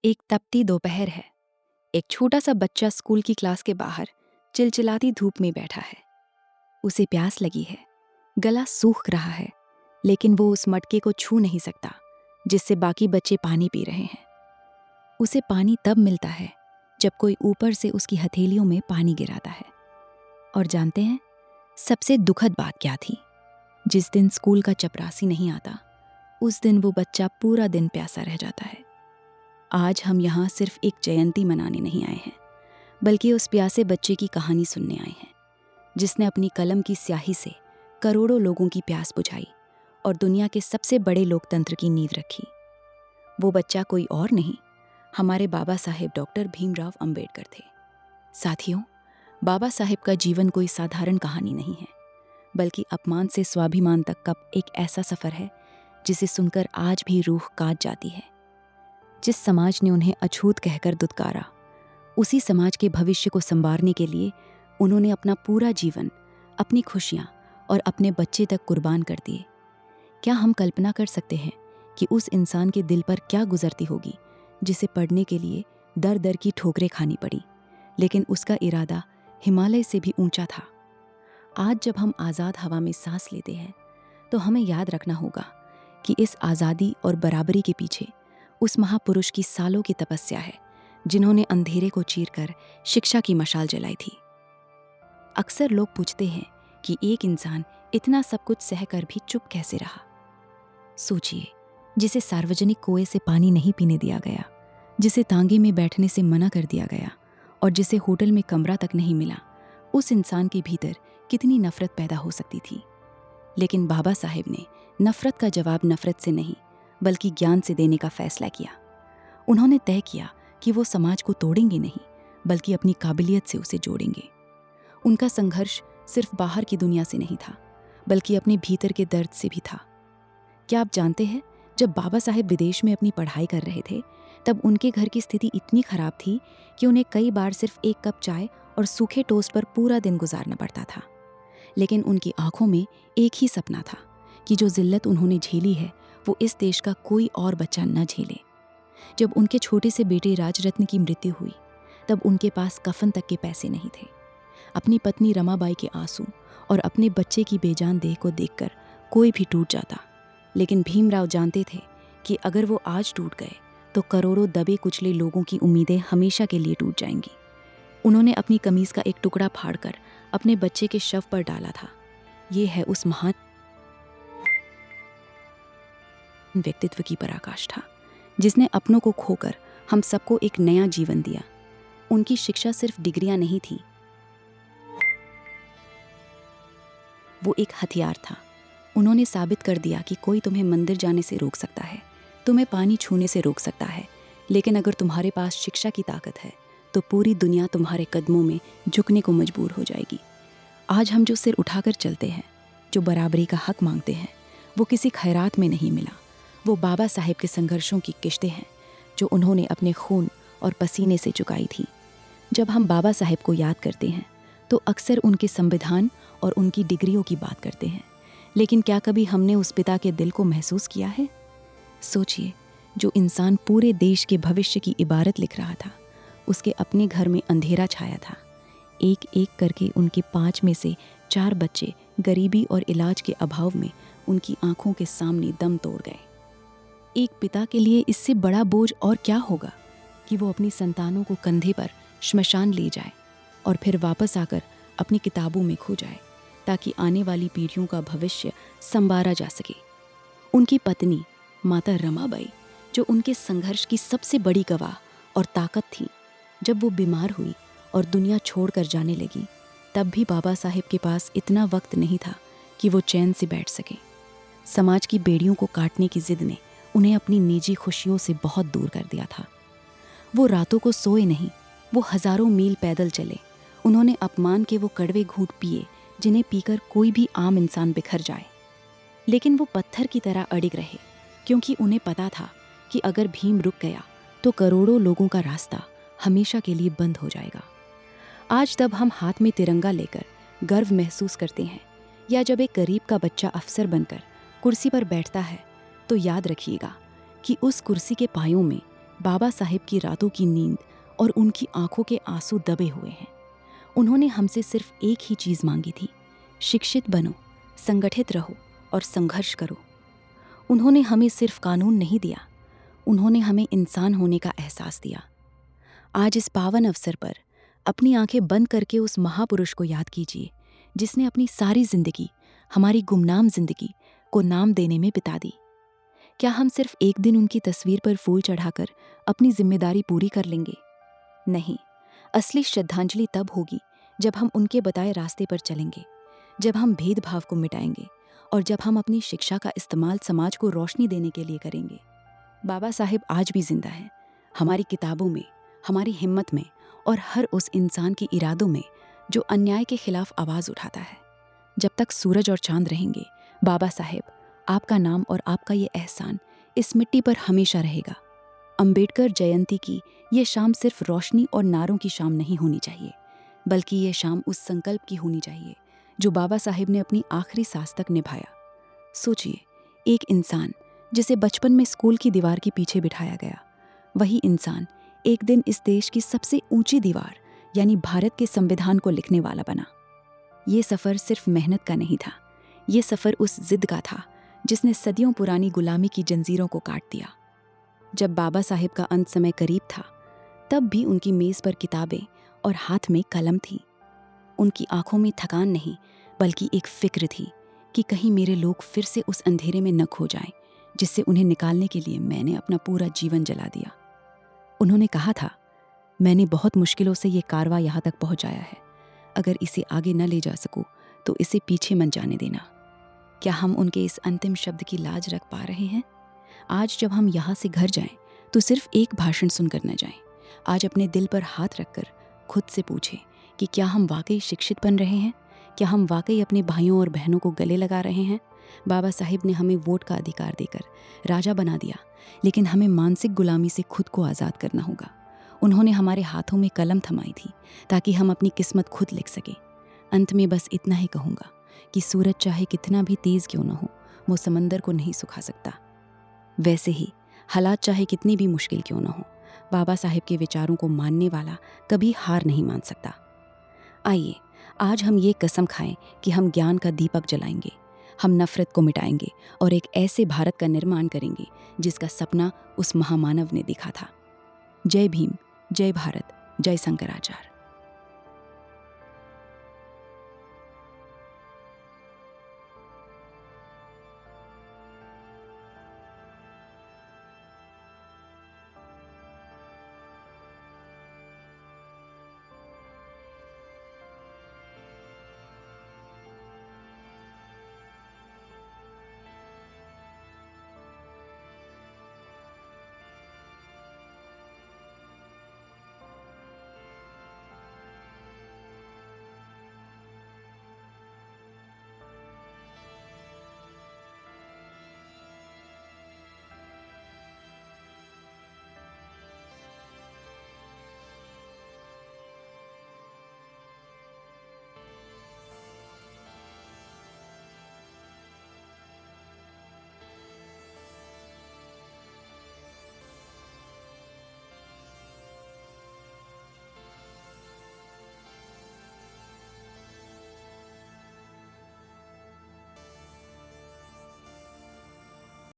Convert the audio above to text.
एक तपती दोपहर है। एक छोटा सा बच्चा स्कूल की क्लास के बाहर चिलचिलाती धूप में बैठा है। उसे प्यास लगी है, गला सूख रहा है, लेकिन वो उस मटके को छू नहीं सकता जिससे बाकी बच्चे पानी पी रहे हैं। उसे पानी तब मिलता है जब कोई ऊपर से उसकी हथेलियों में पानी गिराता है। और जानते हैं सबसे दुखद बात क्या थी? जिस दिन स्कूल का चपरासी नहीं आता, उस दिन वो बच्चा पूरा दिन प्यासा रह जाता है। आज हम यहाँ सिर्फ एक जयंती मनाने नहीं आए हैं, बल्कि उस प्यासे बच्चे की कहानी सुनने आए हैं, जिसने अपनी कलम की स्याही से करोड़ों लोगों की प्यास बुझाई और दुनिया के सबसे बड़े लोकतंत्र की नींव रखी। वो बच्चा कोई और नहीं, हमारे बाबा साहेब डॉक्टर भीमराव अंबेडकर थे। साथियों, बाबा साहेब का जीवन कोई साधारण कहानी नहीं है, बल्कि अपमान से स्वाभिमान तक का एक ऐसा सफर है जिसे सुनकर आज भी रूह कांप जाती है। जिस समाज ने उन्हें अछूत कहकर दुत्कारा, उसी समाज के भविष्य को संवारने के लिए उन्होंने अपना पूरा जीवन, अपनी खुशियां और अपने बच्चे तक कुर्बान कर दिए। क्या हम कल्पना कर सकते हैं कि उस इंसान के दिल पर क्या गुजरती होगी जिसे पढ़ने के लिए दर दर की ठोकरें खानी पड़ी, लेकिन उसका इरादा हिमालय से भी ऊंचा था। आज जब हम आज़ाद हवा में सांस लेते हैं, तो हमें याद रखना होगा कि इस आज़ादी और बराबरी के पीछे उस महापुरुष की सालों की तपस्या है, जिन्होंने अंधेरे को चीरकर शिक्षा की मशाल जलाई थी। अक्सर लोग पूछते हैं कि एक इंसान इतना सब कुछ सहकर भी चुप कैसे रहा। सोचिए, जिसे सार्वजनिक कुएं से पानी नहीं पीने दिया गया, जिसे तांगे में बैठने से मना कर दिया गया और जिसे होटल में कमरा तक नहीं मिला, उस इंसान के भीतर कितनी नफरत पैदा हो सकती थी। लेकिन बाबा साहेब ने नफरत का जवाब नफरत से नहीं, बल्कि ज्ञान से देने का फैसला किया। उन्होंने तय किया कि वो समाज को तोड़ेंगे नहीं, बल्कि अपनी काबिलियत से उसे जोड़ेंगे। उनका संघर्ष सिर्फ बाहर की दुनिया से नहीं था, बल्कि अपने भीतर के दर्द से भी था। क्या आप जानते हैं, जब बाबा साहेब विदेश में अपनी पढ़ाई कर रहे थे, तब उनके घर की स्थिति इतनी खराब थी कि उन्हें कई बार सिर्फ एक कप चाय और सूखे टोस्ट पर पूरा दिन गुजारना पड़ता था। लेकिन उनकी आंखों में एक ही सपना था कि जो जिल्लत उन्होंने झेली है, वो इस देश का कोई और बच्चा न झेले। जब उनके छोटे से बेटे राजरत्न की मृत्यु हुई, तब उनके पास कफन तक के पैसे नहीं थे। अपनी पत्नी रमाबाई के आंसू और अपने बच्चे की बेजान देह को देखकर कोई भी टूट जाता, लेकिन भीमराव जानते थे कि अगर वो आज टूट गए तो करोड़ों दबे कुचले लोगों की उम्मीदें हमेशा के लिए टूट जाएंगी। उन्होंने अपनी कमीज का एक टुकड़ा फाड़कर अपने बच्चे के शव पर डाला था। ये है उस महान व्यक्तित्व की पराकाष्ठा, जिसने अपनों को खोकर हम सबको एक नया जीवन दिया। उनकी शिक्षा सिर्फ डिग्रियां नहीं थी, वो एक हथियार था। उन्होंने साबित कर दिया कि कोई तुम्हें मंदिर जाने से रोक सकता है, तुम्हें पानी छूने से रोक सकता है, लेकिन अगर तुम्हारे पास शिक्षा की ताकत है तो पूरी दुनिया तुम्हारे कदमों में झुकने को मजबूर हो जाएगी। आज हम जो सिर उठाकर चलते हैं, जो बराबरी का हक मांगते हैं, वो किसी खैरात में नहीं मिला। वो बाबा साहेब के संघर्षों की किश्तें हैं, जो उन्होंने अपने खून और पसीने से चुकाई थी। जब हम बाबा साहेब को याद करते हैं, तो अक्सर उनके संविधान और उनकी डिग्रियों की बात करते हैं, लेकिन क्या कभी हमने उस पिता के दिल को महसूस किया है? सोचिए, जो इंसान पूरे देश के भविष्य की इबारत लिख रहा था, उसके अपने घर में अंधेरा छाया था। एक एक करके उनके 5 में से 4 बच्चे गरीबी और इलाज के अभाव में उनकी आंखों के सामने दम तोड़ गए। एक पिता के लिए इससे बड़ा बोझ और क्या होगा कि वो अपनी संतानों को कंधे पर श्मशान ले जाए और फिर वापस आकर अपनी किताबों में खो जाए, ताकि आने वाली पीढ़ियों का भविष्य संवारा जा सके। उनकी पत्नी माता रमाबाई, जो उनके संघर्ष की सबसे बड़ी गवाह और ताकत थी, जब वो बीमार हुई और दुनिया छोड़कर जाने लगी, तब भी बाबा साहेब के पास इतना वक्त नहीं था कि वो चैन से बैठ सके। समाज की बेड़ियों को काटने की जिद ने उन्हें अपनी निजी खुशियों से बहुत दूर कर दिया था। वो रातों को सोए नहीं, वो हजारों मील पैदल चले। उन्होंने अपमान के वो कड़वे घूंट पिए जिन्हें पीकर कोई भी आम इंसान बिखर जाए, लेकिन वो पत्थर की तरह अडिग रहे, क्योंकि उन्हें पता था कि अगर भीम रुक गया तो करोड़ों लोगों का रास्ता हमेशा के लिए बंद हो जाएगा। आज जब हम हाथ में तिरंगा लेकर गर्व महसूस करते हैं, या जब एक गरीब का बच्चा अफसर बनकर कुर्सी पर बैठता है, तो याद रखिएगा कि उस कुर्सी के पायों में बाबा साहेब की रातों की नींद और उनकी आंखों के आंसू दबे हुए हैं। उन्होंने हमसे सिर्फ एक ही चीज़ मांगी थी, शिक्षित बनो, संगठित रहो और संघर्ष करो। उन्होंने हमें सिर्फ कानून नहीं दिया, उन्होंने हमें इंसान होने का एहसास दिया। आज इस पावन अवसर पर अपनी आंखें बंद करके उस महापुरुष को याद कीजिए जिसने अपनी सारी जिंदगी, हमारी गुमनाम जिंदगी को नाम देने में बिता दी। क्या हम सिर्फ एक दिन उनकी तस्वीर पर फूल चढ़ाकर अपनी जिम्मेदारी पूरी कर लेंगे? नहीं, असली श्रद्धांजलि तब होगी जब हम उनके बताए रास्ते पर चलेंगे, जब हम भेदभाव को मिटाएंगे और जब हम अपनी शिक्षा का इस्तेमाल समाज को रोशनी देने के लिए करेंगे। बाबा साहेब आज भी जिंदा हैं, हमारी किताबों में, हमारी हिम्मत में और हर उस इंसान के इरादों में जो अन्याय के खिलाफ आवाज़ उठाता है। जब तक सूरज और चांद रहेंगे, बाबा साहेब, आपका नाम और आपका ये एहसान इस मिट्टी पर हमेशा रहेगा। अंबेडकर जयंती की ये शाम सिर्फ रोशनी और नारों की शाम नहीं होनी चाहिए, बल्कि ये शाम उस संकल्प की होनी चाहिए जो बाबा साहेब ने अपनी आखिरी सांस तक निभाया। सोचिए, एक इंसान जिसे बचपन में स्कूल की दीवार के पीछे बिठाया गया, वही इंसान एक दिन इस देश की सबसे ऊंची दीवार यानी भारत के संविधान को लिखने वाला बना। ये सफ़र सिर्फ मेहनत का नहीं था, ये सफ़र उस जिद का था जिसने सदियों पुरानी गुलामी की जंजीरों को काट दिया। जब बाबा साहेब का अंत समय करीब था, तब भी उनकी मेज़ पर किताबें और हाथ में कलम थी। उनकी आंखों में थकान नहीं, बल्कि एक फिक्र थी कि कहीं मेरे लोग फिर से उस अंधेरे में न खो जाएं, जिससे उन्हें निकालने के लिए मैंने अपना पूरा जीवन जला दिया। उन्होंने कहा था, मैंने बहुत मुश्किलों से ये कारवां यहाँ तक पहुँचाया है, अगर इसे आगे न ले जा सकूं तो इसे पीछे मत जाने देना। क्या हम उनके इस अंतिम शब्द की लाज रख पा रहे हैं? आज जब हम यहाँ से घर जाएं, तो सिर्फ एक भाषण सुनकर न जाएं। आज अपने दिल पर हाथ रखकर खुद से पूछें कि क्या हम वाकई शिक्षित बन रहे हैं? क्या हम वाकई अपने भाइयों और बहनों को गले लगा रहे हैं? बाबा साहिब ने हमें वोट का अधिकार देकर राजा बना दिया, लेकिन हमें मानसिक गुलामी से खुद को आज़ाद करना होगा। उन्होंने हमारे हाथों में कलम थमाई थी ताकि हम अपनी किस्मत खुद लिख सकें। अंत में बस इतना ही कहूँगा कि सूरज चाहे कितना भी तेज़ क्यों न हो, वो समंदर को नहीं सुखा सकता। वैसे ही हालात चाहे कितनी भी मुश्किल क्यों न हो, बाबा साहेब के विचारों को मानने वाला कभी हार नहीं मान सकता। आइए आज हम ये कसम खाएं कि हम ज्ञान का दीपक जलाएंगे, हम नफरत को मिटाएंगे और एक ऐसे भारत का निर्माण करेंगे जिसका सपना उस महामानव ने देखा था। जय भीम, जय भारत, जय शंकराचार्य।